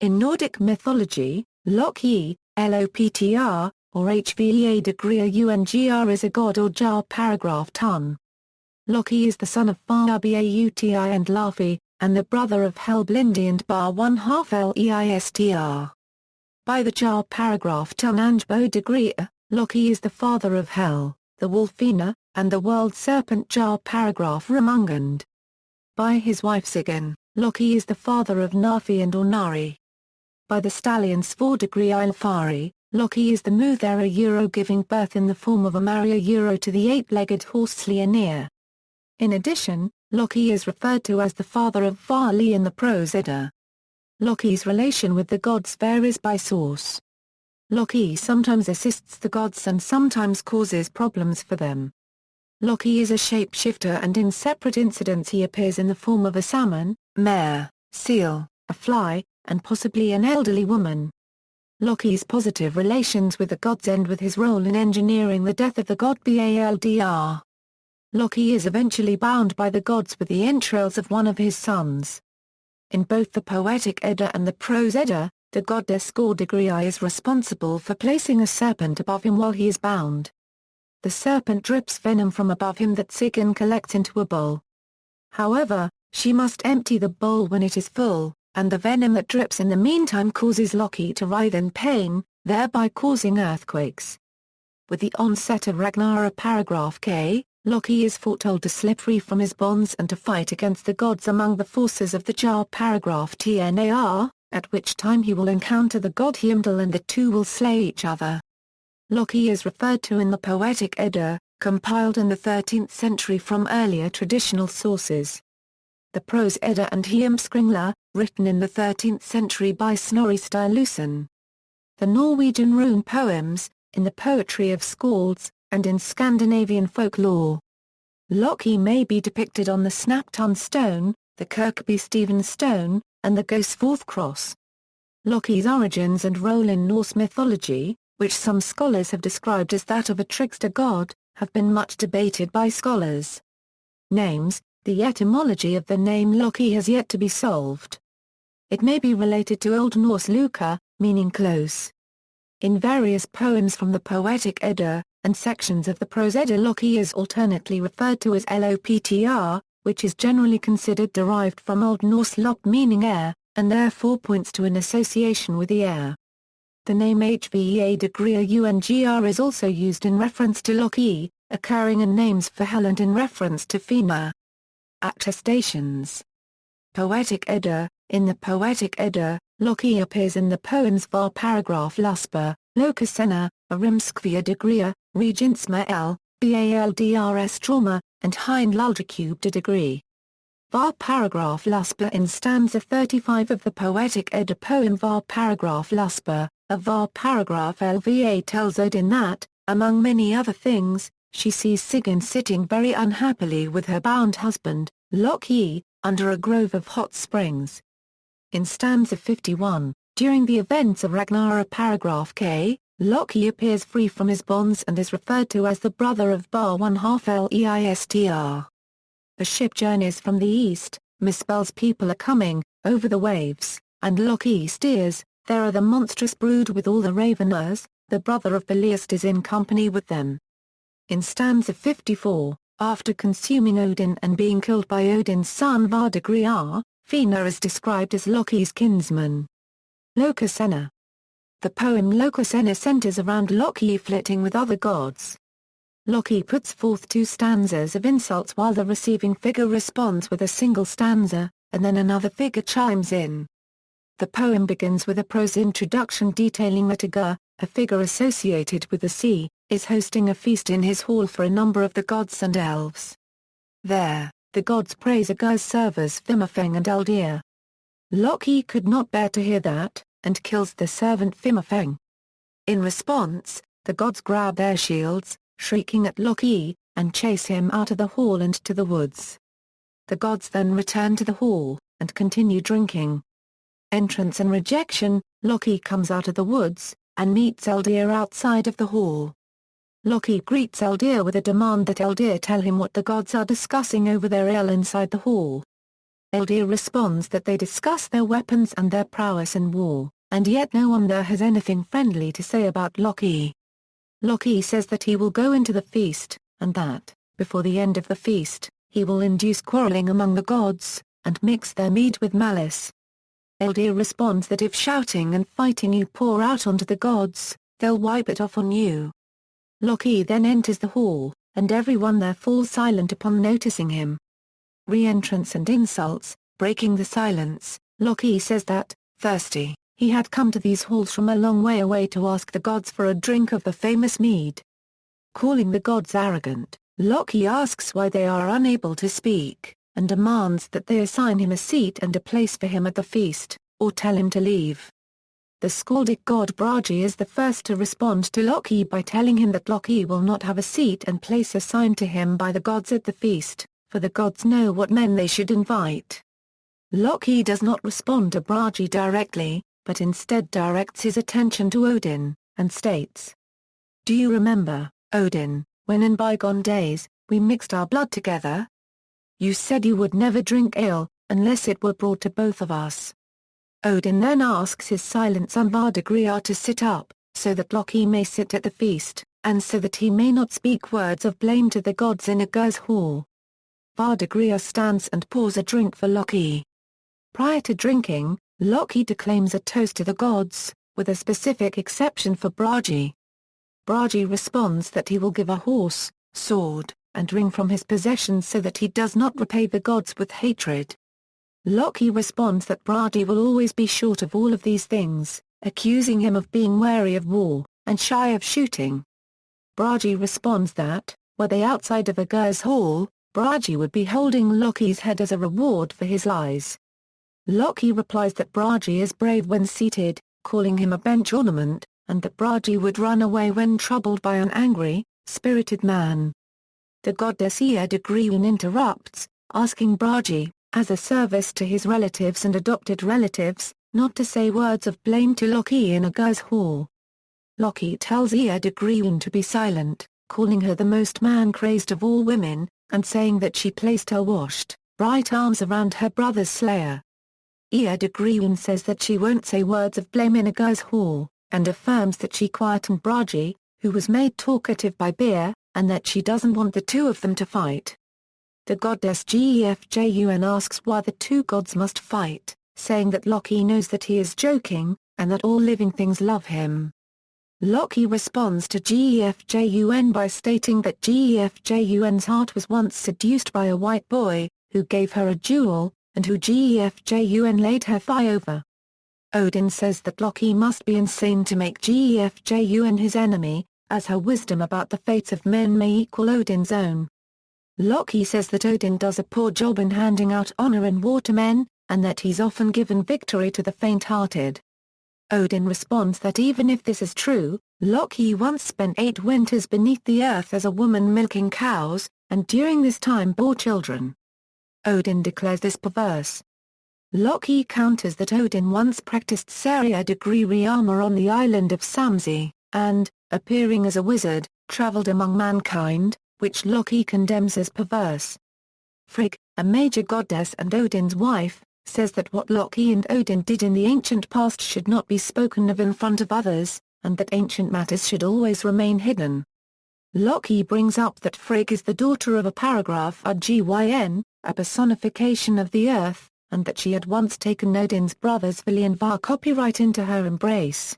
In Nordic mythology, Loki, Loptr, or Hveðrungr is a god or jar paragraph ton. Loki is the son of Fárbauti and Laufey, and the brother of Helblindi and Býleistr. By the jar paragraph ton Angrboða, Loki is the father of Hel, the wolfina, and the world serpent jar paragraph Jörmungandr. By his wife Sigyn, Loki is the father of Narfi and or Nari. By the stallion Svaðilfari, Loki is the mother giving birth in the form of a mare to the eight-legged horse Sleipnir. In addition, Loki is referred to as the father of Váli in the Prose Edda. Loki's relation with the gods varies by source. Loki sometimes assists the gods and sometimes causes problems for them. Loki is a shapeshifter, and in separate incidents he appears in the form of a salmon, mare, seal, a fly, and possibly an elderly woman. Loki's positive relations with the gods end with his role in engineering the death of the god Baldr. Loki is eventually bound by the gods with the entrails of one of his sons. In both the Poetic Edda and the Prose Edda, the goddess Hveðrungr is responsible for placing a serpent above him while he is bound. The serpent drips venom from above him that Sigyn collects into a bowl. However, she must empty the bowl when it is full, and the venom that drips in the meantime causes Loki to writhe in pain, thereby causing earthquakes. With the onset of Ragnarok paragraph K, Loki is foretold to slip free from his bonds and to fight against the gods among the forces of the jar paragraph Tnar, at which time he will encounter the god Heimdall and the two will slay each other. Loki is referred to in the Poetic Edda, compiled in the 13th century from earlier traditional sources. The Prose Edda and Hveðrungr, written in the 13th century by Snorri Sturluson. The Norwegian Rune poems, in the poetry of skalds, and in Scandinavian folklore. Loki may be depicted on the Snapton stone, the Kirkby Stephen stone, and the Gosforth cross. Loki's origins and role in Norse mythology, which some scholars have described as that of a trickster god, have been much debated by scholars. Names. The etymology of the name Loki has yet to be solved. It may be related to Old Norse Luka, meaning close. In various poems from the Poetic Edda, and sections of the Prose Edda, Loki is alternately referred to as Loptr, which is generally considered derived from Old Norse lop meaning air, and therefore points to an association with the air. The name Hveðrungr is also used in reference to Loki, occurring in names for Hel and in reference to Fenrir. Attestations. Poetic Edda. In the Poetic Edda, Loki appears in the poems var paragraph Luspa, Lokasenna, Arimskviadegria, Regentsmael, Baldrs Trauma, and Hein Luldrecubedegri. Var paragraph Luspa. In stanza 35 of the Poetic Edda poem var paragraph Luspa, a var paragraph Lva tells Odin that, among many other things, she sees Sigyn sitting very unhappily with her bound husband, Loki, under a grove of hot springs. In stanza 51, during the events of Ragnarok paragraph K, Loki appears free from his bonds and is referred to as the brother of Bar 1/2 Leistr. A ship journeys from the east, misspells people are coming, over the waves, and Loki steers. There are the monstrous brood with all the Raveners, the brother of Býleistr is in company with them. In stanza 54, after consuming Odin and being killed by Odin's son Hveðrungr, Fenrir is described as Loki's kinsman. Lokasenna. The poem Lokasenna centers around Loki flirting with other gods. Loki puts forth two stanzas of insults while the receiving figure responds with a single stanza, and then another figure chimes in. The poem begins with a prose introduction detailing that a figure associated with the sea, is hosting a feast in his hall for a number of the gods and elves. There, the gods praise Agur's servers Fimafeng and Eldir. Loki could not bear to hear that, and kills the servant Fimafeng. In response, the gods grab their shields, shrieking at Loki, and chase him out of the hall and to the woods. The gods then return to the hall, and continue drinking. Entrance and rejection. Loki comes out of the woods, and meets Eldir outside of the hall. Loki greets Eldir with a demand that Eldir tell him what the gods are discussing over their ale inside the hall. Eldir responds that they discuss their weapons and their prowess in war, and yet no one there has anything friendly to say about Loki. Loki says that he will go into the feast, and that, before the end of the feast, he will induce quarreling among the gods, and mix their mead with malice. Eldir responds that if shouting and fighting you pour out onto the gods, they'll wipe it off on you. Loki then enters the hall, and everyone there falls silent upon noticing him. Re-entrance and insults, breaking the silence, Loki says that, thirsty, he had come to these halls from a long way away to ask the gods for a drink of the famous mead. Calling the gods arrogant, Loki asks why they are unable to speak, and demands that they assign him a seat and a place for him at the feast, or tell him to leave. The Skaldic god Bragi is the first to respond to Loki by telling him that Loki will not have a seat and place assigned to him by the gods at the feast, for the gods know what men they should invite. Loki does not respond to Bragi directly, but instead directs his attention to Odin, and states, "Do you remember, Odin, when in bygone days, we mixed our blood together? You said you would never drink ale, unless it were brought to both of us." Odin then asks his silent son Hveðrungr to sit up, so that Loki may sit at the feast, and so that he may not speak words of blame to the gods in Aegir's hall. Hveðrungr stands and pours a drink for Loki. Prior to drinking, Loki declaims a toast to the gods, with a specific exception for Bragi. Bragi responds that he will give a horse, sword, and ring from his possessions so that he does not repay the gods with hatred. Loki responds that Bragi will always be short of all of these things, accusing him of being wary of war, and shy of shooting. Bragi responds that, were they outside of Aegir's hall, Bragi would be holding Loki's head as a reward for his lies. Loki replies that Bragi is brave when seated, calling him a bench ornament, and that Bragi would run away when troubled by an angry, spirited man. The goddess Hveðrungr interrupts, asking Bragi, as a service to his relatives and adopted relatives, not to say words of blame to Loki in Aegir's hall. Loki tells Hveðrungr to be silent, calling her the most man-crazed of all women, and saying that she placed her washed, bright arms around her brother's slayer. Hveðrungr says that she won't say words of blame in Aegir's hall, and affirms that she quietened Bragi, who was made talkative by beer, and that she doesn't want the two of them to fight. The goddess Gefjun asks why the two gods must fight, saying that Loki knows that he is joking, and that all living things love him. Loki responds to Gefjun by stating that Gefjun's heart was once seduced by a white boy, who gave her a jewel, and who Gefjun laid her thigh over. Odin says that Loki must be insane to make Gefjun his enemy, as her wisdom about the fates of men may equal Odin's own. Loki says that Odin does a poor job in handing out honor in war to men, and that he's often given victory to the faint-hearted. Odin responds that even if this is true, Loki once spent 8 winters beneath the earth as a woman milking cows, and during this time bore children. Odin declares this perverse. Loki counters that Odin once practiced Hveðrungr armor on the island of Samsey, and, appearing as a wizard, traveled among mankind, which Loki condemns as perverse. Frigg, a major goddess and Odin's wife, says that what Loki and Odin did in the ancient past should not be spoken of in front of others, and that ancient matters should always remain hidden. Loki brings up that Frigg is the daughter of a paragraph Ygyn, a personification of the earth, and that she had once taken Odin's brother's Vili and Var copyright into her embrace.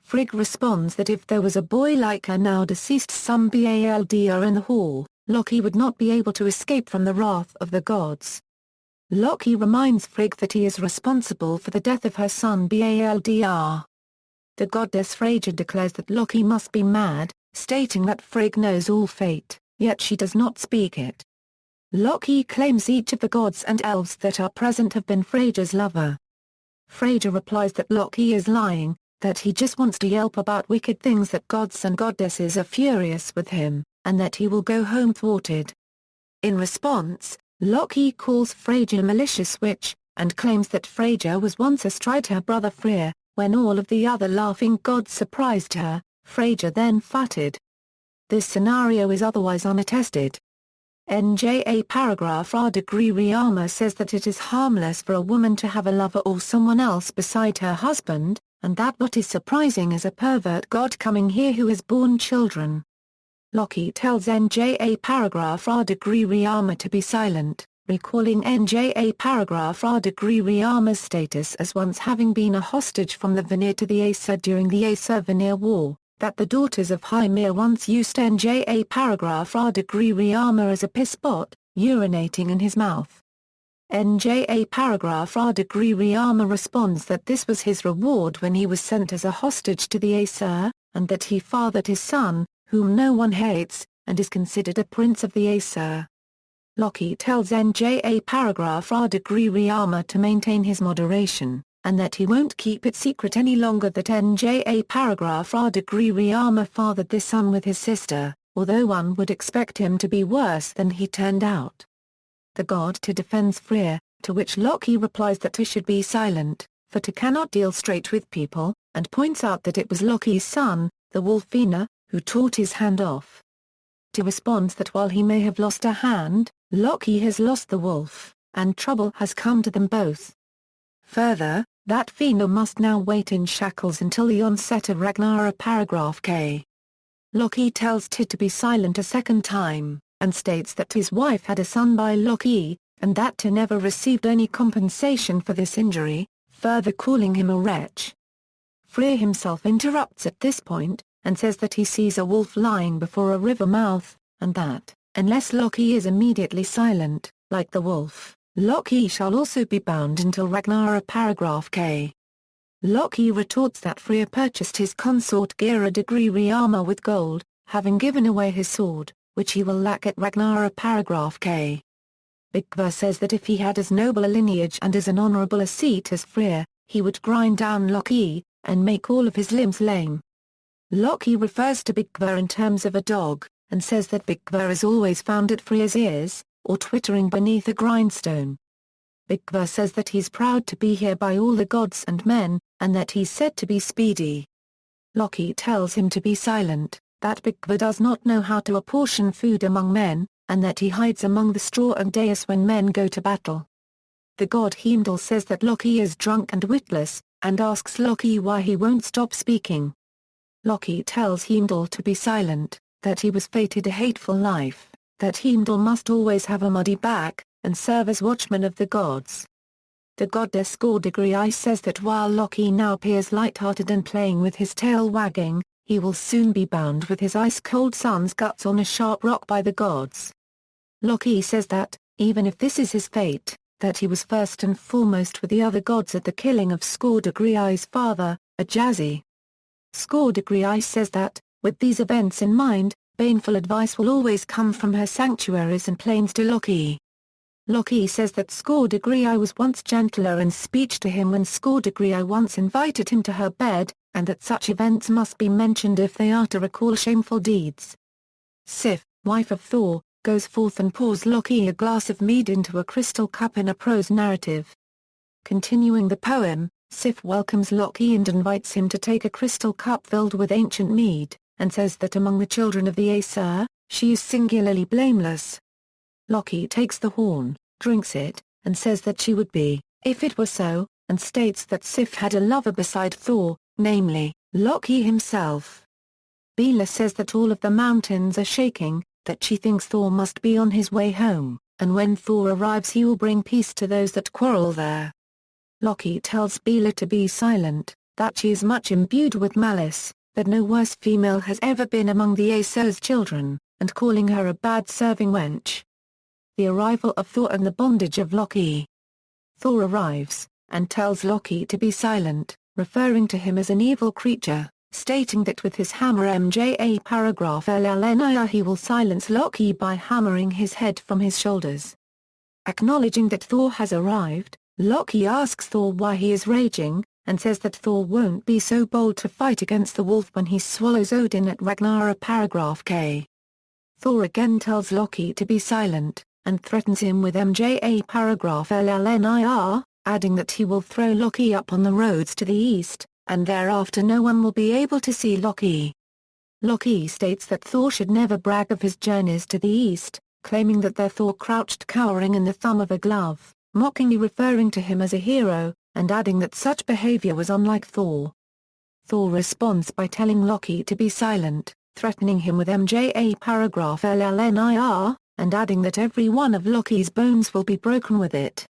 Frigg responds that if there was a boy like her now deceased son Baldr in the hall, Loki would not be able to escape from the wrath of the gods. Loki reminds Frigg that he is responsible for the death of her son Baldr. The goddess Freyja declares that Loki must be mad, stating that Frigg knows all fate, yet she does not speak it. Loki claims each of the gods and elves that are present have been Freyja's lover. Freyja replies that Loki is lying, that he just wants to yelp about wicked things, that gods and goddesses are furious with him, and that he will go home thwarted. In response, Loki calls Freyja a malicious witch, and claims that Freyja was once astride her brother Freyr. When all of the other laughing gods surprised her, Freyja then farted. This scenario is otherwise unattested. NJA paragraph R degree Riyama says that it is harmless for a woman to have a lover or someone else beside her husband, and that what is surprising is a pervert god coming here who has borne children. Loki tells NJA paragraph R degree Riyama to be silent, recalling NJA paragraph R degree Riyama's status as once having been a hostage from the Vanir to the Aesir during the Aesir-Vanir War, that the daughters of Hymir once used NJA paragraph R degree Riyama as a piss pot, urinating in his mouth. NJA paragraph R degree Riyama responds that this was his reward when he was sent as a hostage to the Aesir, and that he fathered his son, whom no one hates, and is considered a prince of the Aesir. Loki tells NJA paragraph R degree Riyama to maintain his moderation, and that he won't keep it secret any longer that NJA paragraph R degree Riyama fathered this son with his sister, although one would expect him to be worse than he turned out. The god to defends Freyr, to which Loki replies that he should be silent, for he cannot deal straight with people, and points out that it was Loki's son, the Wolfina, who tore his hand off. He responds that while he may have lost a hand, Loki has lost the wolf, and trouble has come to them both. Further, that Fina must now wait in shackles until the onset of Ragnarok paragraph K. Loki tells Tid to be silent a second time, and states that his wife had a son by Loki, and that Tid never received any compensation for this injury, further calling him a wretch. Freyr himself interrupts at this point, and says that he sees a wolf lying before a river mouth, and that, unless Loki is immediately silent, like the wolf, Loki shall also be bound until Ragnarok paragraph K. Loki retorts that Freyr purchased his consort Gira degree Riyama with gold, having given away his sword, which he will lack at Ragnarok paragraph K. Bigvar says that if he had as noble a lineage and as an honorable a seat as Freyr, he would grind down Loki, and make all of his limbs lame. Loki refers to Bigvar in terms of a dog, and says that Bigvar is always found at Freyr's ears, or twittering beneath a grindstone. Bigvar says that he's proud to be here by all the gods and men, and that he's said to be speedy. Loki tells him to be silent, that Bigvar does not know how to apportion food among men, and that he hides among the straw and dais when men go to battle. The god Heimdall says that Loki is drunk and witless, and asks Loki why he won't stop speaking. Loki tells Heimdall to be silent, that he was fated a hateful life, that Heimdall must always have a muddy back, and serve as watchman of the gods. The goddess Gordigri says that while Loki now appears light-hearted and playing with his tail wagging, he will soon be bound with his ice-cold son's guts on a sharp rock by the gods. Loki says that, even if this is his fate, that he was first and foremost with the other gods at the killing of Skordigri's father, Ajazi. Skordigri says that, with these events in mind, baneful advice will always come from her sanctuaries and plains to Loki. Loki says that Skordigri was once gentler in speech to him when Skordigri once invited him to her bed, and that such events must be mentioned if they are to recall shameful deeds. Sif, wife of Thor, goes forth and pours Loki a glass of mead into a crystal cup in a prose narrative. Continuing the poem, Sif welcomes Loki and invites him to take a crystal cup filled with ancient mead, and says that among the children of the Aesir, she is singularly blameless. Loki takes the horn, drinks it, and says that she would be, if it were so, and states that Sif had a lover beside Thor, namely, Loki himself. Býla says that all of the mountains are shaking, that she thinks Thor must be on his way home, and when Thor arrives he will bring peace to those that quarrel there. Loki tells Býla to be silent, that she is much imbued with malice, that no worse female has ever been among the Aesir's children, and calling her a bad serving wench. The arrival of Thor and the bondage of Loki. Thor arrives, and tells Loki to be silent, referring to him as an evil creature, stating that with his hammer MJA paragraph LLNIR he will silence Loki by hammering his head from his shoulders. Acknowledging that Thor has arrived, Loki asks Thor why he is raging, and says that Thor won't be so bold to fight against the wolf when he swallows Odin at Ragnarok paragraph K. Thor again tells Loki to be silent, and threatens him with MJA paragraph LLNIR, adding that he will throw Loki up on the roads to the east, and thereafter no one will be able to see Loki. Loki states that Thor should never brag of his journeys to the east, claiming that their Thor crouched cowering in the thumb of a glove, mockingly referring to him as a hero, and adding that such behavior was unlike Thor. Thor responds by telling Loki to be silent, threatening him with MJA paragraph LLNIR, and adding that every one of Loki's bones will be broken with it.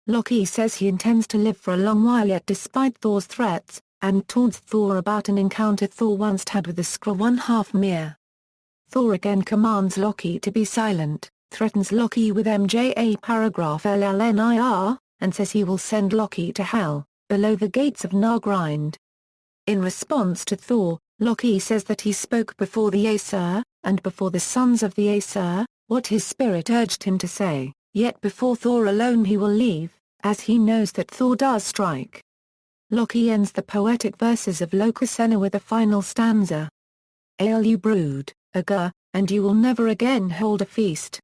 Loki says he intends to live for a long while yet despite Thor's threats, and taunts Thor about an encounter Thor once had with the Skrull 1/2 Myr. Thor again commands Loki to be silent, threatens Loki with MJA paragraph LLNIR, and says he will send Loki to hell, below the gates of Nargrind. In response to Thor, Loki says that he spoke before the Aesir, and before the sons of the Aesir, what his spirit urged him to say, yet before Thor alone he will leave, as he knows that Thor does strike. Loki ends the poetic verses of Lokasenna with a final stanza. Ale you brood, Aga, and you will never again hold a feast.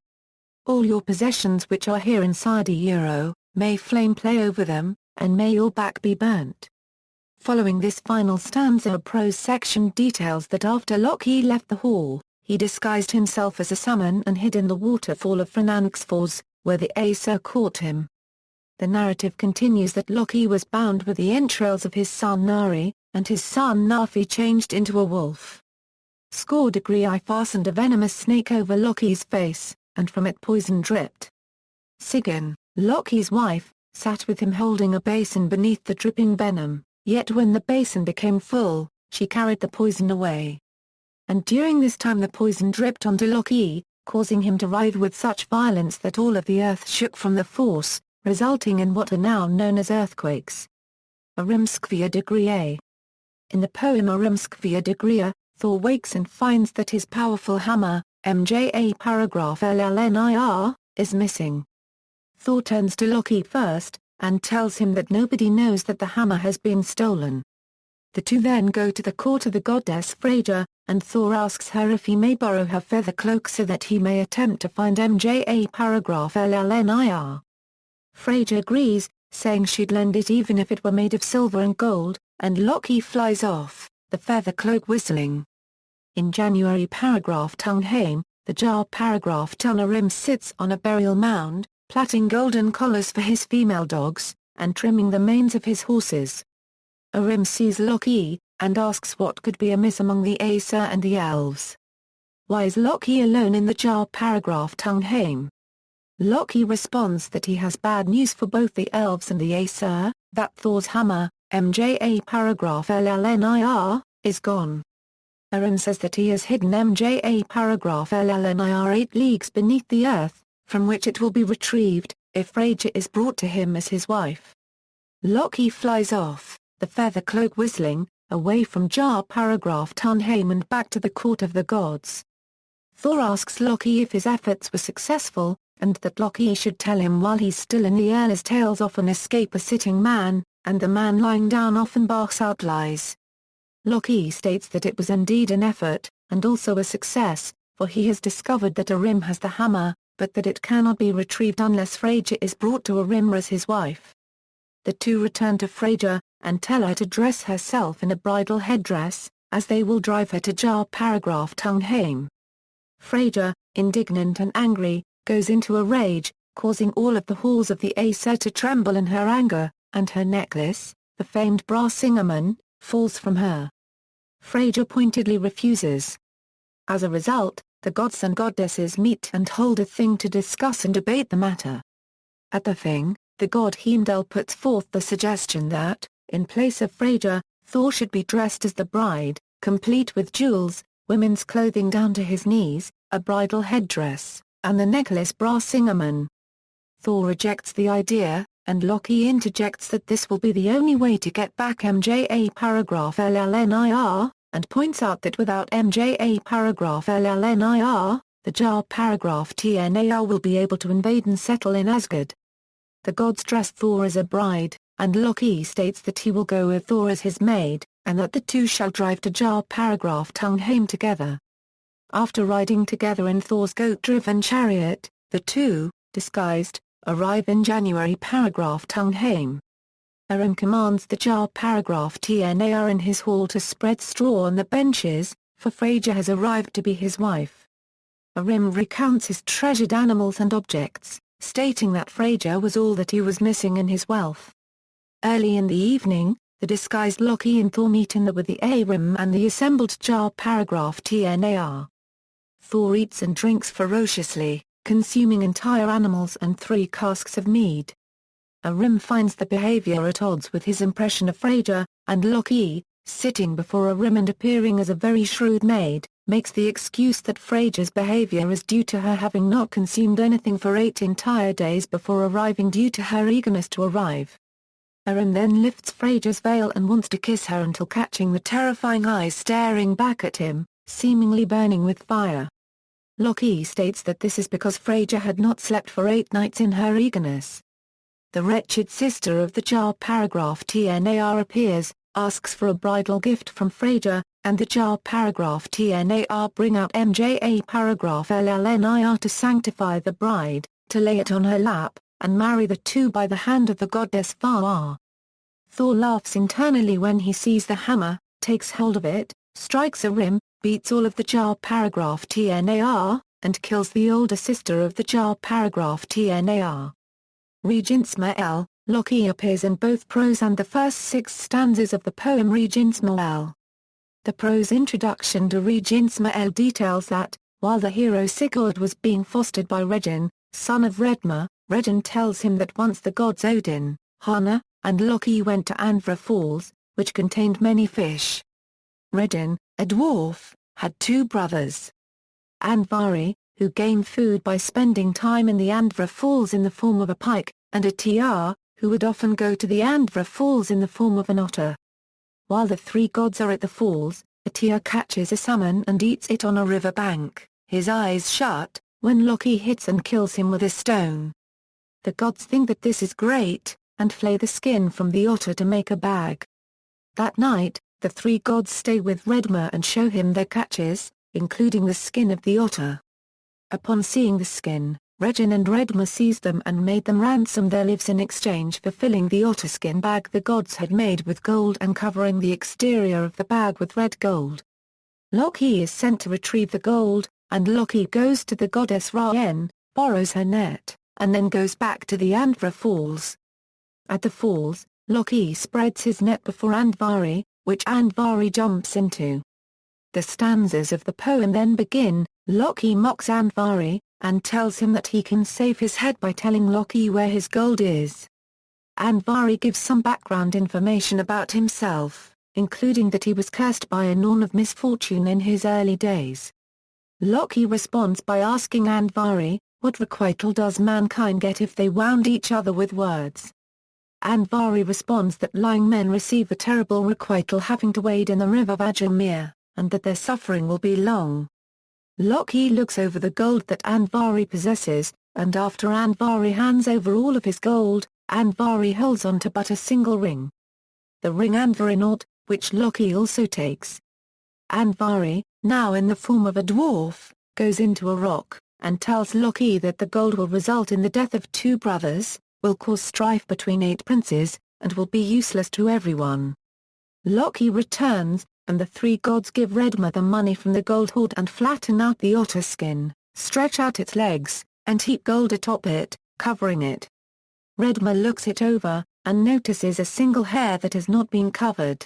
All your possessions which are here inside a euro, may flame play over them, and may your back be burnt. Following this final stanza, a prose section details that after Loki left the hall, he disguised himself as a salmon and hid in the waterfall of Franangsfors, where the Aesir caught him. The narrative continues that Loki was bound with the entrails of his son Nari, and his son Narfi changed into a wolf. I fastened a venomous snake over Loki's face, and from it poison dripped. Sigyn, Loki's wife, sat with him holding a basin beneath the dripping venom, yet when the basin became full, she carried the poison away. And during this time the poison dripped onto Loki, causing him to writhe with such violence that all of the earth shook from the force, resulting in what are now known as earthquakes. Arimskviadegria. In the poem Arimskviadegria, Thor wakes and finds that his powerful hammer, MJA paragraph LLNIR, is missing. Thor turns to Loki first, and tells him that nobody knows that the hammer has been stolen. The two then go to the court of the goddess Freyja, and Thor asks her if he may borrow her feather cloak so that he may attempt to find MJA paragraph LLNIR. Freyja agrees, saying she'd lend it even if it were made of silver and gold, and Loki flies off, the feather cloak whistling. In January paragraph Tungheim, the Jar paragraph Tunarim sits on a burial mound, plaiting golden collars for his female dogs, and trimming the manes of his horses. Arim sees Loki, and asks what could be amiss among the Aesir and the elves. Why is Loki alone in the Jar paragraph Tungheim? Loki responds that he has bad news for both the elves and the Aesir, that Thor's hammer, MJA paragraph LLNIR, is gone. Arim says that he has hidden MJA paragraph LLNIR 8 leagues beneath the earth, from which it will be retrieved, if Freyja is brought to him as his wife. Loki flies off, the feather cloak whistling, away from Jar paragraph Tungheim and back to the court of the gods. Thor asks Loki if his efforts were successful, and that Loki should tell him while he's still in the air as tales often escape a sitting man, and the man lying down often barks out lies. Loki states that it was indeed an effort, and also a success, for he has discovered that Arim has the hammer, but that it cannot be retrieved unless Freyja is brought to Arim as his wife. The two return to Freyja, and tell her to dress herself in a bridal headdress, as they will drive her to Jar paragraph Tungheim. Freyja, indignant and angry, goes into a rage, causing all of the halls of the Aesir to tremble in her anger, and her necklace, the famed brass Singerman, falls from her. Freyja pointedly refuses. As a result, the gods and goddesses meet and hold a thing to discuss and debate the matter. At the thing, the god Heimdall puts forth the suggestion that, in place of Freyja, Thor should be dressed as the bride, complete with jewels, women's clothing down to his knees, a bridal headdress, and the necklace brass Singerman. Thor rejects the idea, and Loki interjects that this will be the only way to get back MJA paragraph LLNIR, and points out that without MJA paragraph LLNIR, the Jar paragraph TNAR will be able to invade and settle in Asgard. The gods dress Thor as a bride, and Loki states that he will go with Thor as his maid, and that the two shall drive to Jar paragraph Tungheim together. After riding together in Thor's goat-driven chariot, the two, disguised, arrive in January paragraph Tungheim. Arim commands the Jar paragraph TNAR in his hall to spread straw on the benches, for Freyja has arrived to be his wife. Rim recounts his treasured animals and objects, stating that Freyja was all that he was missing in his wealth. Early in the evening, the disguised Loki and Thor meet with the Rim and the assembled Jar paragraph Tnar. Thor eats and drinks ferociously, consuming entire animals and 3 casks of mead. Rim finds the behavior at odds with his impression of Freyja, and Loki, sitting before Rim and appearing as a very shrewd maid, makes the excuse that Freyja's behavior is due to her having not consumed anything for 8 entire days before arriving due to her eagerness to arrive. Rim then lifts Freyja's veil and wants to kiss her until catching the terrifying eyes staring back at him, seemingly burning with fire. Loki states that this is because Freyja had not slept for 8 nights in her eagerness. The wretched sister of the Jar paragraph Tnar appears, asks for a bridal gift from Freyja, and the Jar paragraph Tnar bring out Mja paragraph Llnir to sanctify the bride, to lay it on her lap, and marry the two by the hand of the goddess Váli. Thor laughs internally when he sees the hammer, takes hold of it, strikes Rim, beats all of the Jar paragraph Tnar, and kills the older sister of the Jar paragraph Tnar. Reginsmael, Loki appears in both prose and the first 6 stanzas of the poem Reginsmael. The prose introduction to Reginsmael details that, while the hero Sigurd was being fostered by Regin, son of Regin tells him that once the gods Odin, Hana, and Loki went to Andvra Falls, which contained many fish. Regin, a dwarf, had 2 brothers. Andvari, who gained food by spending time in the Andvra Falls in the form of a pike, and a Tr, who would often go to the Andvra Falls in the form of an otter. While the 3 gods are at the falls, a Tr catches a salmon and eats it on a river bank, his eyes shut, when Loki hits and kills him with a stone. The gods think that this is great, and flay the skin from the otter to make a bag. That night, the 3 gods stay with Regin and show him their catches, including the skin of the otter. Upon seeing the skin, Regin and Regin seized them and made them ransom their lives in exchange for filling the otter skin bag the gods had made with gold and covering the exterior of the bag with red gold. Loki is sent to retrieve the gold, and Loki goes to the goddess Rune, borrows her net, and then goes back to the Andvra Falls. At the falls, Loki spreads his net before Andvari, which Andvari jumps into. The stanzas of the poem then begin. Loki mocks Andvari, and tells him that he can save his head by telling Loki where his gold is. Andvari gives some background information about himself, including that he was cursed by a Norn of misfortune in his early days. Loki responds by asking Andvari, what requital does mankind get if they wound each other with words? Andvari responds that lying men receive a terrible requital having to wade in the river Vajamir, and that their suffering will be long. Loki looks over the gold that Andvari possesses, and after Andvari hands over all of his gold, Andvari holds on to but a single ring. The ring Andvarinaut, which Loki also takes. Andvari, now in the form of a dwarf, goes into a rock, and tells Loki that the gold will result in the death of 2 brothers, will cause strife between 8 princes, and will be useless to everyone. Loki returns, and the 3 gods give Regin the money from the gold hoard and flatten out the otter skin, stretch out its legs, and heap gold atop it, covering it. Regin looks it over, and notices a single hair that has not been covered.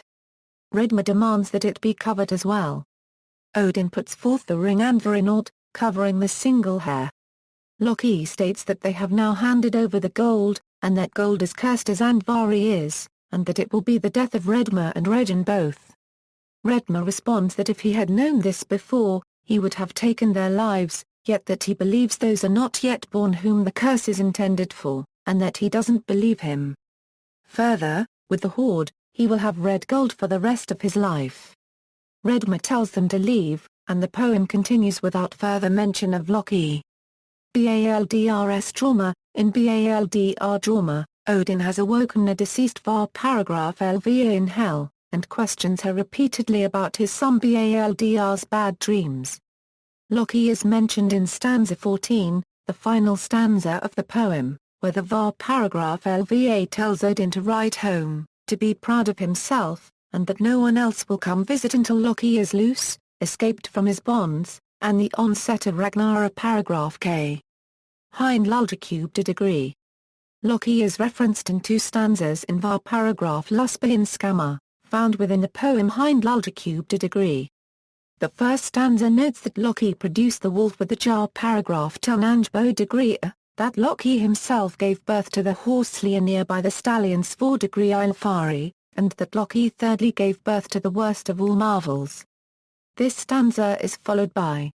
Regin demands that it be covered as well. Odin puts forth the ring Andvarinaut, covering the single hair. Loki states that they have now handed over the gold, and that gold is cursed as Andvari is, and that it will be the death of Regin and Regin both. Regin responds that if he had known this before, he would have taken their lives, yet that he believes those are not yet born whom the curse is intended for, and that he doesn't believe him. Further, with the hoard, he will have red gold for the rest of his life. Regin tells them to leave, and the poem continues without further mention of Loki. Baldrs drama. In Baldr drama, Odin has awoken a deceased Var paragraph Lva in hell, and questions her repeatedly about his son Baldr's bad dreams. Loki is mentioned in stanza 14, the final stanza of the poem, where the Var paragraph Lva tells Odin to ride home, to be proud of himself, and that no one else will come visit until Loki is loose, escaped from his bonds, and the onset of Ragnar paragraph K. Untitled Chapter. Loki is referenced in 2 stanzas in var paragraph Luspa in Skamma, found within the poem Untitled Chapter. The first stanza notes that Loki produced the wolf with the jar paragraph till Angrboða, that Loki himself gave birth to the horse Sleipnir by the stallion Svaðilfari, and that Loki thirdly gave birth to the worst of all marvels. This stanza is followed by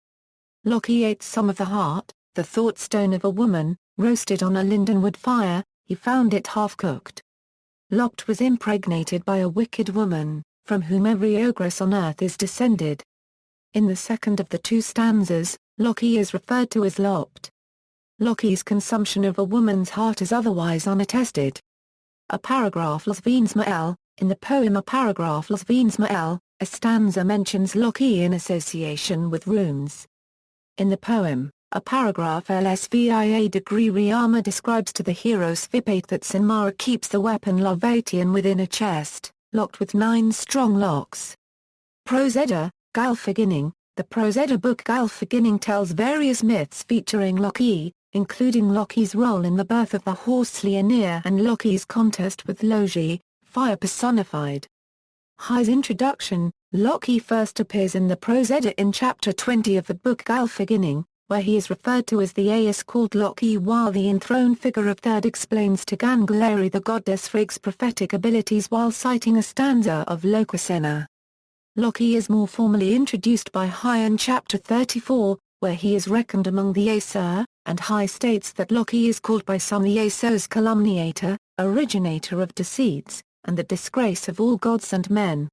Loki ate some of the heart, the thought stone of a woman, roasted on a lindenwood fire, he found it half-cooked. Loptr was impregnated by a wicked woman, from whom every ogress on earth is descended. In the second of the 2 stanzas, Loki is referred to as Loptr. Loki's consumption of a woman's heart is otherwise unattested. A paragraph Losvinsmael, in the poem A paragraph Losvinsmael, a stanza mentions Loki in association with runes. In the poem, A paragraph Lsvia degree Riama describes to the hero Svipate that Sinmara keeps the weapon Fárbauti within a chest, locked with 9 strong locks. Prose Edda, Gylfaginning. The Prose Edda book Gylfaginning tells various myths featuring Loki, including Loki's role in the birth of the horse Sleipnir and Loki's contest with Loki, fire personified. His introduction, Loki first appears in the Prose Edda in chapter 20 of the book Gylfaginning, where he is referred to as the Aes called Loki, while the enthroned figure of Third explains to Gangleri the goddess Frigg's prophetic abilities while citing a stanza of Lokasenna. Loki is more formally introduced by High in chapter 34, where he is reckoned among the Aesir, and High states that Loki is called by some the Aesos calumniator, originator of deceits, and the disgrace of all gods and men.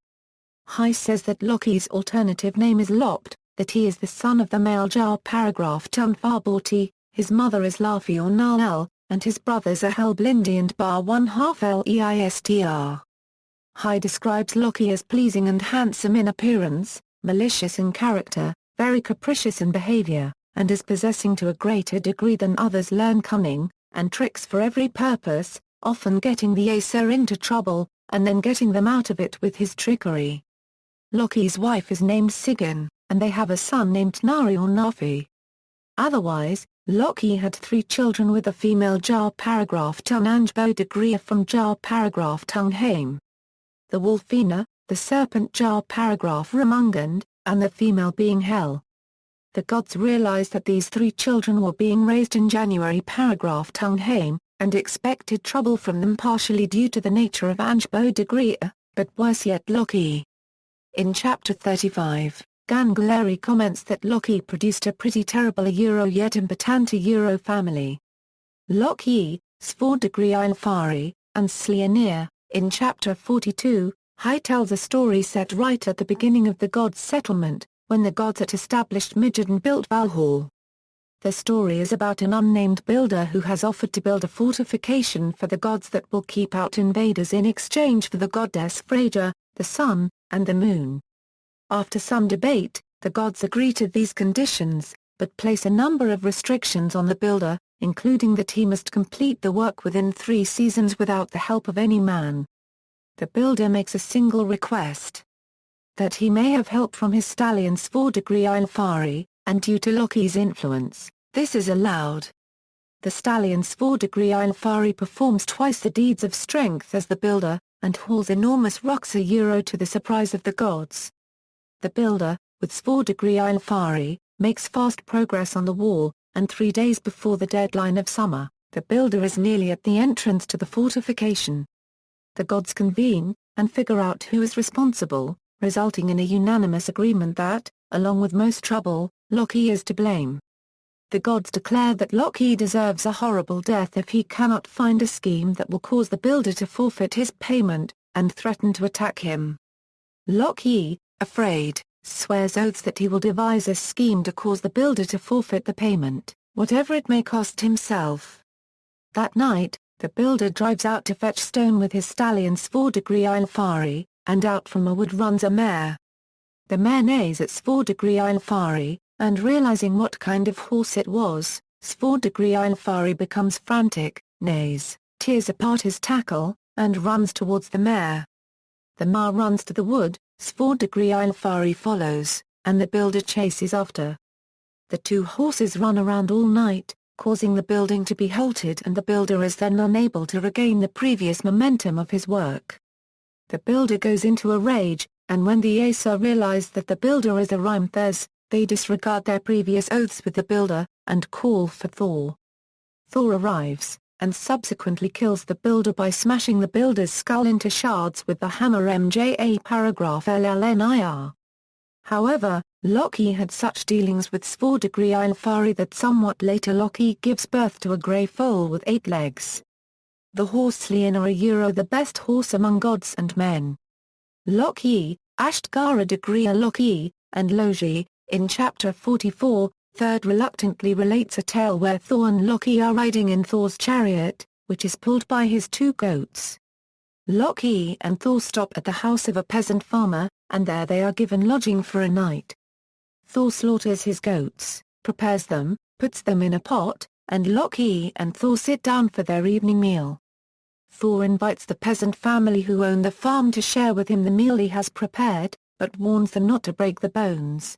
High says that Loki's alternative name is Loptr, that he is the son of the male jar paragraph Tun Fárbauti, his mother is Laufey or Nal, and his brothers are Helblindi and Býleistr. High describes Loki as pleasing and handsome in appearance, malicious in character, very capricious in behavior, and as possessing to a greater degree than others learn cunning, and tricks for every purpose, often getting the Aesir into trouble, and then getting them out of it with his trickery. Loki's wife is named Sigyn, and they have a son named Nari or Narfi. Otherwise, Loki had 3 children with a female jar paragraph Tun Angrboða from jar paragraph Tungheim. The Wolfina, the serpent jar paragraph Jörmungandr, and the female being Hel. The gods realized that these 3 children were being raised in January paragraph Tungheim, and expected trouble from them partially due to the nature of Angrboða, but worse yet Loki. In chapter 35, Gangleri comments that Loki produced a pretty terrible yet impotent family. Loki, Svaðilfari, and Sleipnir. In chapter 42, High tells a story set right at the beginning of the gods' settlement, when the gods had established Midgard and built Valhall. The story is about an unnamed builder who has offered to build a fortification for the gods that will keep out invaders in exchange for the goddess Freyja, the sun, and the moon. After some debate, the gods agree to these conditions, but place a number of restrictions on the builder, including that he must complete the work within 3 seasons without the help of any man. The builder makes a single request: that he may have help from his stallion Svaðilfari, and due to Loki's influence, this is allowed. The stallion Svaðilfari performs twice the deeds of strength as the builder, and hauls enormous rocks to the surprise of the gods. The builder, with Svaðilfari, makes fast progress on the wall, and 3 days before the deadline of summer, the builder is nearly at the entrance to the fortification. The gods convene, and figure out who is responsible, resulting in a unanimous agreement that, along with most trouble, Loki is to blame. The gods declare that Loki deserves a horrible death if he cannot find a scheme that will cause the builder to forfeit his payment, and threaten to attack him. Loki, afraid, swears oaths that he will devise a scheme to cause the builder to forfeit the payment, whatever it may cost himself. That night, the builder drives out to fetch stone with his stallion Svaðilfari, and out from a wood runs a mare. The mare neighs at Svaðilfari, and realizing what kind of horse it was, Svaðilfari becomes frantic, neighs, tears apart his tackle, and runs towards the mare. The mare runs to the wood, Svaðilfari follows, and the builder chases after. The two horses run around all night, causing the building to be halted, and the builder is then unable to regain the previous momentum of his work. The builder goes into a rage, and when the Aesir realize that the builder is a Rhymethes, they disregard their previous oaths with the builder, and call for Thor. Thor arrives, and subsequently kills the builder by smashing the builder's skull into shards with the hammer MJA paragraph LLNIR. However, Loki had such dealings with Svaðilfari that somewhat later Loki gives birth to a grey foal with 8 legs. The horsemen are the best horse among gods and men. Loki, Ashtgaradagriya Loki, and Logi, in chapter 44, third reluctantly relates a tale where Thor and Loki are riding in Thor's chariot, which is pulled by his 2 goats. Loki and Thor stop at the house of a peasant farmer, and there they are given lodging for a night. Thor slaughters his goats, prepares them, puts them in a pot, and Loki and Thor sit down for their evening meal. Thor invites the peasant family who own the farm to share with him the meal he has prepared, but warns them not to break the bones.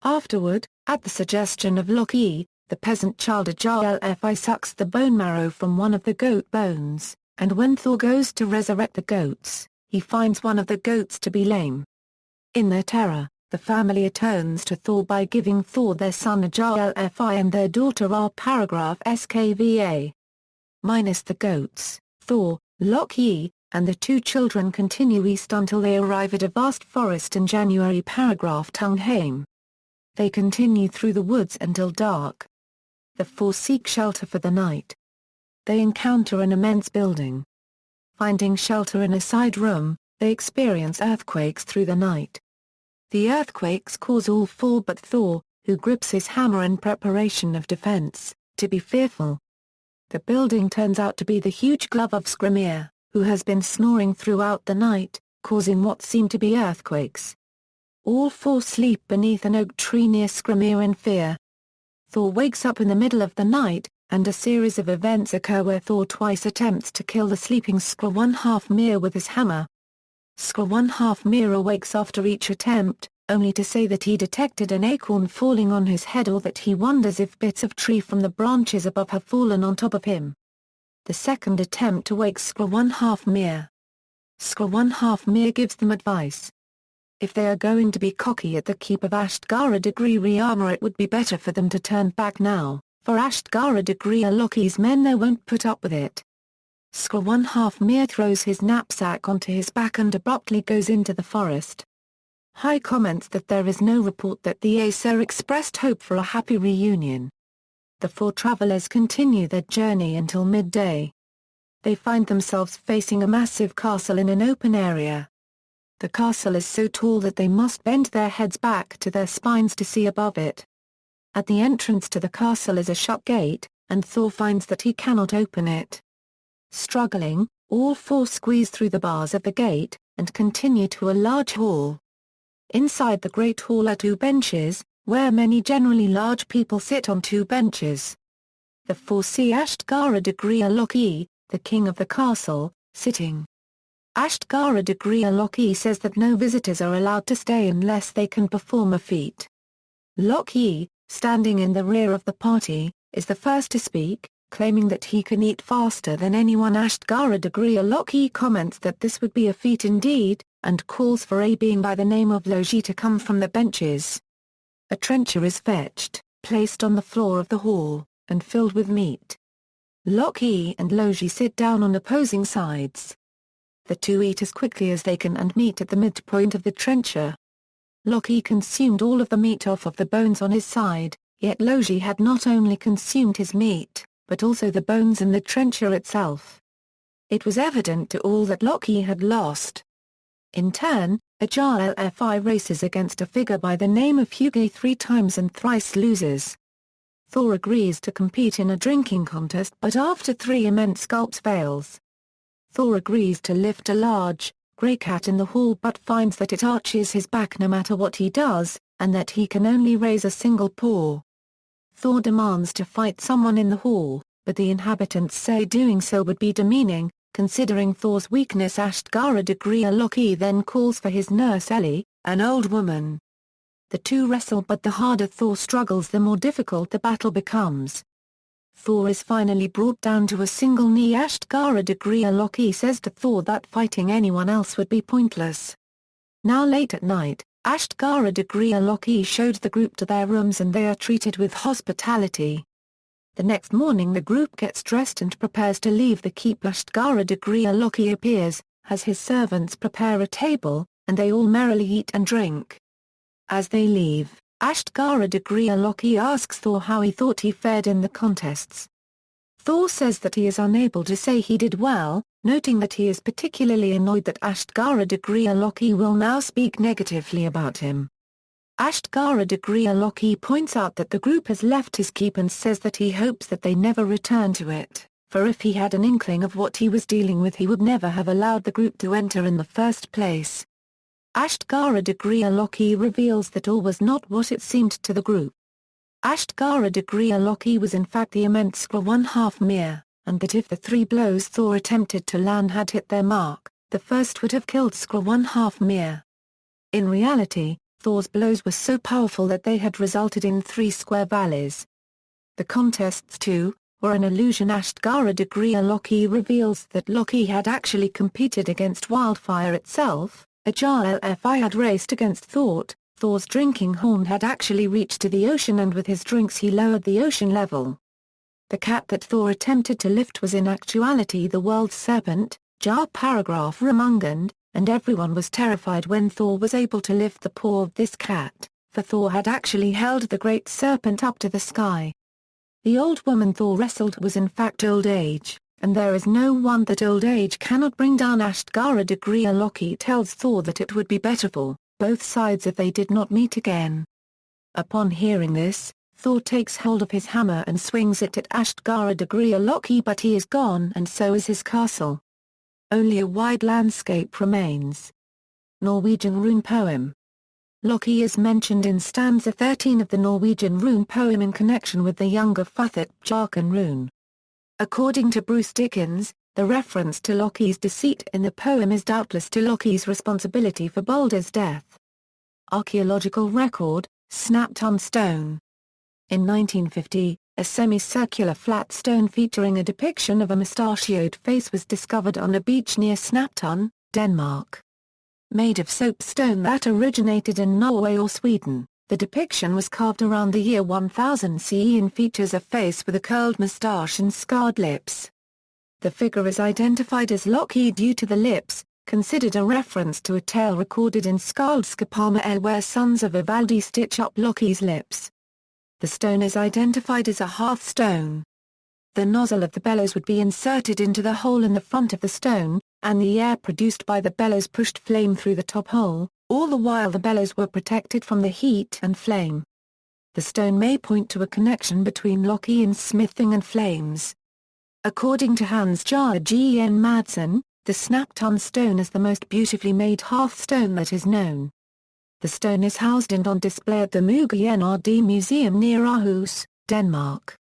Afterward, at the suggestion of Loki, the peasant child Ajlfi sucks the bone marrow from one of the goat bones, and when Thor goes to resurrect the goats, he finds one of the goats to be lame. In their terror, the family atones to Thor by giving Thor their son Ajlfi and their daughter paragraph skva. Minus the goats, Thor, Loki, and the 2 children continue east until they arrive at a vast forest in January paragraph Tungheim. They continue through the woods until dark. The 4 seek shelter for the night. They encounter an immense building. Finding shelter in a side room, they experience earthquakes through the night. The earthquakes cause all 4 but Thor, who grips his hammer in preparation of defense, to be fearful. The building turns out to be the huge glove of Skrymir, who has been snoring throughout the night, causing what seem to be earthquakes. All 4 sleep beneath an oak tree near Skrymir in fear. Thor wakes up in the middle of the night, and a series of events occur where Thor twice attempts to kill the sleeping Skrymir with his hammer. Skrymir awakes after each attempt, only to say that he detected an acorn falling on his head, or that he wonders if bits of tree from the branches above have fallen on top of him. The second attempt awakes Skrymir. Skrymir gives them advice. If they are going to be cocky at the keep of Ashtgaradagriya armor, it would be better for them to turn back now, for Ashtgaradagriya Loki's men there won't put up with it. Skrymir throws his knapsack onto his back and abruptly goes into the forest. High comments that there is no report that the Aesir expressed hope for a happy reunion. The 4 travelers continue their journey until midday. They find themselves facing a massive castle in an open area. The castle is so tall that they must bend their heads back to their spines to see above it. At the entrance to the castle is a shut gate, and Thor finds that he cannot open it. Struggling, all 4 squeeze through the bars of the gate, and continue to a large hall. Inside the great hall are 2 benches, where many generally large people sit on 2 benches. The 4 see Ashtgaradagriya Loki, the king of the castle, sitting. Ashtgaradagriya Loki says that no visitors are allowed to stay unless they can perform a feat. Loki, standing in the rear of the party, is the first to speak, claiming that he can eat faster than anyone. Ashtgaradagriya Loki comments that this would be a feat indeed, and calls for a being by the name of Logi to come from the benches. A trencher is fetched, placed on the floor of the hall, and filled with meat. Loki and Logi sit down on opposing sides. The 2 eat as quickly as they can and meet at the midpoint of the trencher. Loki consumed all of the meat off of the bones on his side, yet Logi had not only consumed his meat, but also the bones in the trencher itself. It was evident to all that Loki had lost. In turn, Ajlfi races against a figure by the name of Hugi 3 times and thrice loses. Thor agrees to compete in a drinking contest, but after 3 immense gulps fails. Thor agrees to lift a large, grey cat in the hall but finds that it arches his back no matter what he does, and that he can only raise a single paw. Thor demands to fight someone in the hall, but the inhabitants say doing so would be demeaning, considering Thor's weakness. Ashtgaradagriya Loki then calls for his nurse Ellie, an old woman. The two wrestle, but the harder Thor struggles, the more difficult the battle becomes. Thor is finally brought down to a single knee. Loki says to Thor that fighting anyone else would be pointless. Now late at night, Loki showed the group to their rooms and they are treated with hospitality. The next morning the group gets dressed and prepares to leave the keep. Loki appears, has his servants prepare a table, and they all merrily eat and drink. As they leave, Loki asks Thor how he thought he fared in the contests. Thor says that he is unable to say he did well, noting that he is particularly annoyed that Loki will now speak negatively about him. Loki points out that the group has left his keep and says that he hopes that they never return to it, for if he had an inkling of what he was dealing with he would never have allowed the group to enter in the first place. Loki reveals that all was not what it seemed to the group. Loki was in fact the immense Skrulv, and that if the 3 blows Thor attempted to land had hit their mark, the first would have killed Skrulv. In reality, Thor's blows were so powerful that they had resulted in 3 square valleys. The contests too, were an illusion. Loki reveals that Loki had actually competed against wildfire itself. Loki had raced against Thor's drinking horn had actually reached to the ocean, and with his drinks he lowered the ocean level. The cat that Thor attempted to lift was in actuality the world's serpent, Jörmungandr, and everyone was terrified when Thor was able to lift the paw of this cat, for Thor had actually held the great serpent up to the sky. The old woman Thor wrestled was in fact old age, and there is no one that old age cannot bring down. Loki tells Thor that it would be better for both sides if they did not meet again. Upon hearing this, Thor takes hold of his hammer and swings it at Loki, but he is gone and so is his castle. Only a wide landscape remains. Norwegian rune poem. Loki is mentioned in stanza 13 of the Norwegian rune poem in connection with the younger Rune. According to Bruce Dickens, the reference to Loki's deceit in the poem is doubtless to Loki's responsibility for Baldr's death. Archaeological record, Snapton stone. In 1950, a semicircular flat stone featuring a depiction of a mustachioed face was discovered on a beach near Snapton, Denmark. Made of soapstone that originated in Norway or Sweden, the depiction was carved around the year 1000 CE and features a face with a curled moustache and scarred lips. The figure is identified as Loki due to the lips, considered a reference to a tale recorded in Skaldskaparmál where sons of Ivaldi stitch up Loki's lips. The stone is identified as a hearthstone. The nozzle of the bellows would be inserted into the hole in the front of the stone, and the air produced by the bellows pushed flame through the top hole, all the while the bellows were protected from the heat and flame. The stone may point to a connection between Loki and smithing and flames. According to Hans Jørgen Madsen, the Snapton stone is the most beautifully made hearthstone that is known. The stone is housed and on display at the Mugenrd Museum near Aarhus, Denmark.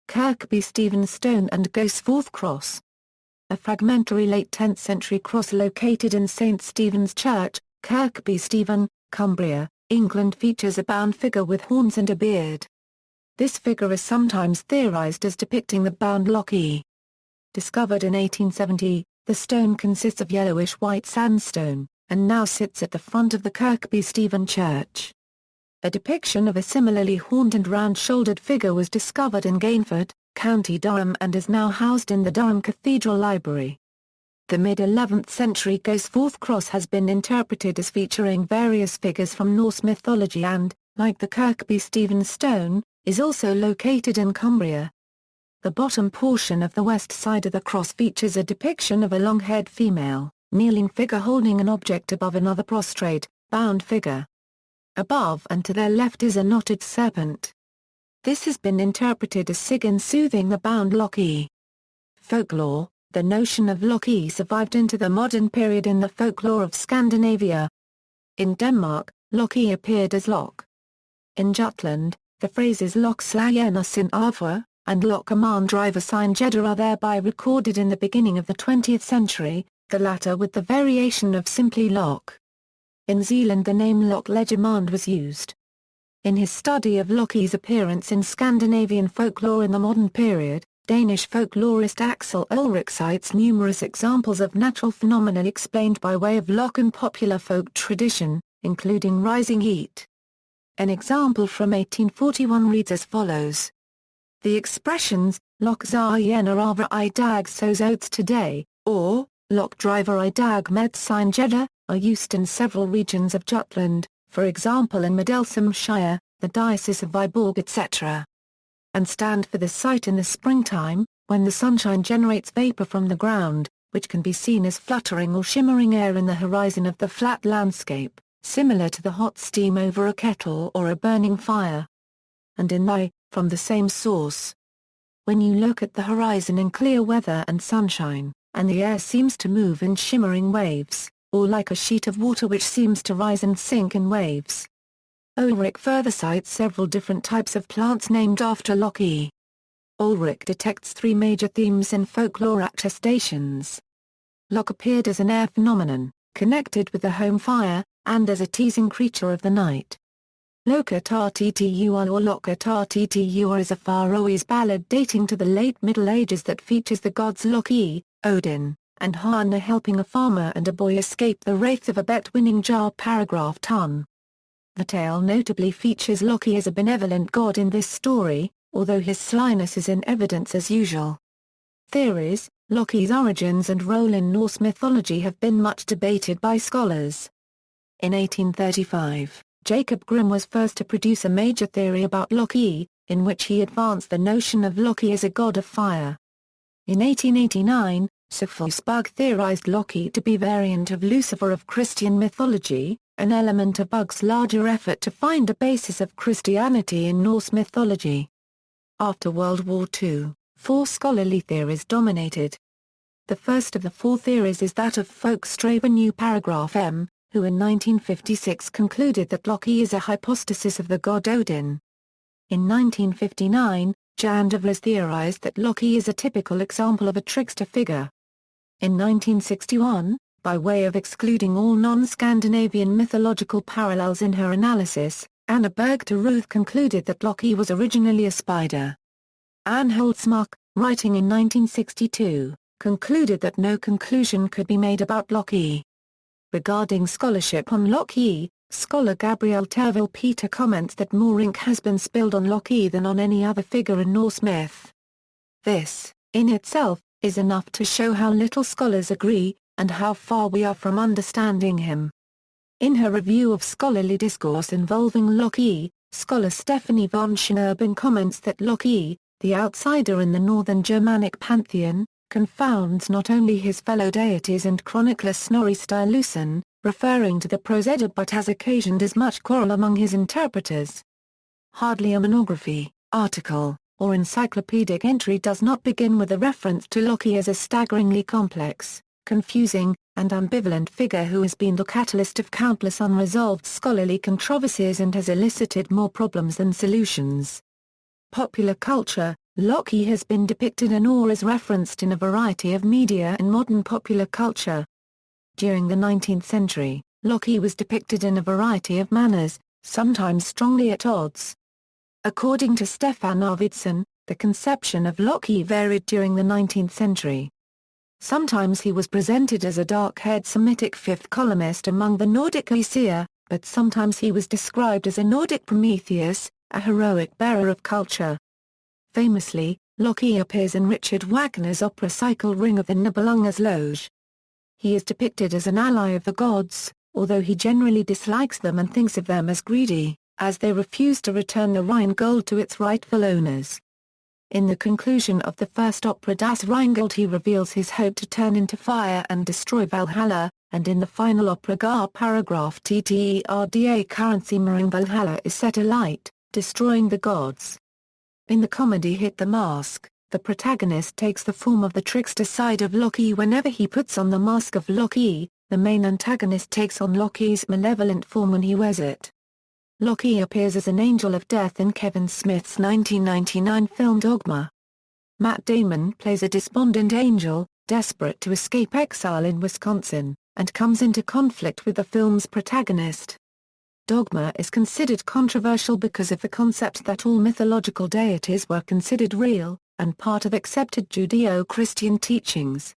Kirkby Stevens stone and Gosforth cross. A fragmentary late 10th century cross located in St. Stephen's Church, Kirkby Stephen, Cumbria, England features a bound figure with horns and a beard. This figure is sometimes theorized as depicting the bound Loki. Discovered in 1870, the stone consists of yellowish-white sandstone, and now sits at the front of the Kirkby Stephen Church. A depiction of a similarly horned and round-shouldered figure was discovered in Gainford, County Durham and is now housed in the Durham Cathedral Library. The mid-11th century Gosforth cross has been interpreted as featuring various figures from Norse mythology and, like the Kirkby Stephen stone, is also located in Cumbria. The bottom portion of the west side of the cross features a depiction of a long-haired female, kneeling figure holding an object above another prostrate, bound figure. Above and to their left is a knotted serpent. This has been interpreted as Sigyn soothing the bound Loki. Folklore. The notion of Loki survived into the modern period in the folklore of Scandinavia. In Denmark, Loki appeared as Lok. In Jutland, the phrases Lok slager sin avra, and Lok command driver sign jedder are thereby recorded in the beginning of the 20th century, the latter with the variation of simply Lok. In Zealand the name Lok legemand was used, In his study of Loki's appearance in Scandinavian folklore in the modern period, Danish folklorist Axel Ulrik cites numerous examples of natural phenomena explained by way of Lok in popular folk tradition, including rising heat. An example from 1841 reads as follows. The expressions, Lok zaaiener over I dag so's oats today, or, Lok driver I dag med sign jeddah, are used in several regions of Jutland, for example in Middelburgshire, the Diocese of Viborg etc. And stand for the sight in the springtime, when the sunshine generates vapor from the ground, which can be seen as fluttering or shimmering air in the horizon of the flat landscape, similar to the hot steam over a kettle or a burning fire. And in Nari, from the same source. When you look at the horizon in clear weather and sunshine, and the air seems to move in shimmering waves, or like a sheet of water which seems to rise and sink in waves. Ulrik further cites several different types of plants named after Loki. Ulrik detects three major themes in folklore attestations. Lok appeared as an air phenomenon, connected with the home fire, and as a teasing creature of the night. Lokatartitur or Lokatartitur is a Faroese ballad dating to the late Middle Ages that features the gods Loki, Odin, and Hana helping a farmer and a boy escape the wraith of a bet-winning jar. Paragraph 10. The tale notably features Loki as a benevolent god in this story, although his slyness is in evidence as usual. Theories, Loki's origins and role in Norse mythology have been much debated by scholars. In 1835, Jacob Grimm was first to produce a major theory about Loki, in which he advanced the notion of Loki as a god of fire. In 1889, Sofusbug theorized Loki to be a variant of Lucifer of Christian mythology, an element of Bug's larger effort to find a basis of Christianity in Norse mythology. After World War II, four scholarly theories dominated. The first of the four theories is that of Folkstraven paragraph M, who in 1956 concluded that Loki is a hypostasis of the god Odin. In 1959, Jan de Vries theorized that Loki is a typical example of a trickster figure. In 1961, by way of excluding all non-Scandinavian mythological parallels in her analysis, Anna Bergteruth concluded that Loki was originally a spider. Anne Holtzmark, writing in 1962, concluded that no conclusion could be made about Loki. Regarding scholarship on Loki, scholar Gabriel Terville Peter comments that more ink has been spilled on Loki than on any other figure in Norse myth. This, in itself, is enough to show how little scholars agree, and how far we are from understanding him. In her review of scholarly discourse involving Loki, scholar Stephanie von Schneerben comments that Loki, the outsider in the northern Germanic pantheon, confounds not only his fellow deities and chronicler Snorri Sturluson, referring to the Prose Edda, but has occasioned as much quarrel among his interpreters. Hardly a monography, article, or encyclopedic entry does not begin with a reference to Loki as a staggeringly complex, confusing, and ambivalent figure who has been the catalyst of countless unresolved scholarly controversies and has elicited more problems than solutions. Popular culture, Loki has been depicted in or is referenced in a variety of media in modern popular culture. During the 19th century, Loki was depicted in a variety of manners, sometimes strongly at odds. According to Stefan Arvidsson, the conception of Loki varied during the 19th century. Sometimes he was presented as a dark-haired Semitic fifth columnist among the Nordic Aesir, but sometimes he was described as a Nordic Prometheus, a heroic bearer of culture. Famously, Loki appears in Richard Wagner's opera cycle Ring of the Nibelungen's Loge. He is depicted as an ally of the gods, although he generally dislikes them and thinks of them as greedy, as they refuse to return the Rhine gold to its rightful owners. In the conclusion of the first opera Das Rheingold he reveals his hope to turn into fire and destroy Valhalla, and in the final opera Gar paragraph Tterda currency Maring Valhalla is set alight, destroying the gods. In the comedy hit The Mask, the protagonist takes the form of the trickster side of Loki whenever he puts on the mask of Loki. The main antagonist takes on Loki's malevolent form when he wears it. Loki appears as an angel of death in Kevin Smith's 1999 film Dogma. Matt Damon plays a despondent angel, desperate to escape exile in Wisconsin, and comes into conflict with the film's protagonist. dogma is considered controversial because of the concept that all mythological deities were considered real, and part of accepted Judeo-Christian teachings.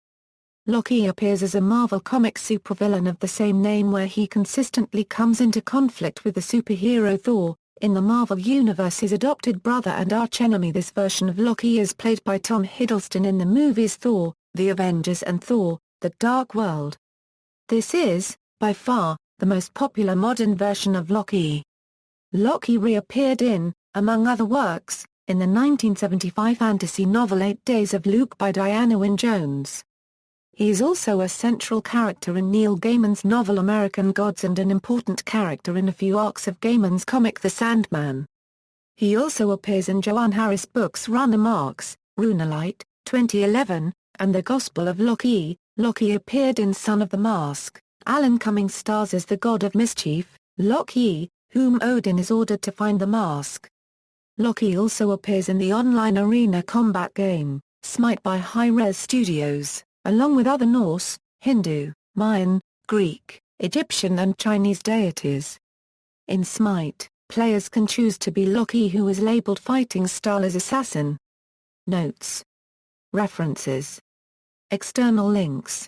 Loki appears as a Marvel Comics supervillain of the same name where he consistently comes into conflict with the superhero Thor, in the Marvel Universe his adopted brother and archenemy. This version of Loki is played by Tom Hiddleston in the movies Thor, The Avengers and Thor, The Dark World. This is, by far, the most popular modern version of Loki. Loki reappeared in, among other works, in the 1975 fantasy novel 8 Days of Luke by Diana Wynne Jones. He is also a central character in Neil Gaiman's novel American Gods and an important character in a few arcs of Gaiman's comic The Sandman. He also appears in Joanne Harris' books Runner Marks, Runelight, 2011, and The Gospel of Loki. Loki appeared in Son of the Mask. Alan Cummings stars as the god of mischief, Loki, whom Odin is ordered to find the mask. Loki also appears in the online arena combat game, Smite by Hi-Rez Studios, along with other Norse, Hindu, Mayan, Greek, Egyptian and Chinese deities. In Smite, players can choose to be Loki, who is labeled fighting style as assassin. Notes. References. External links.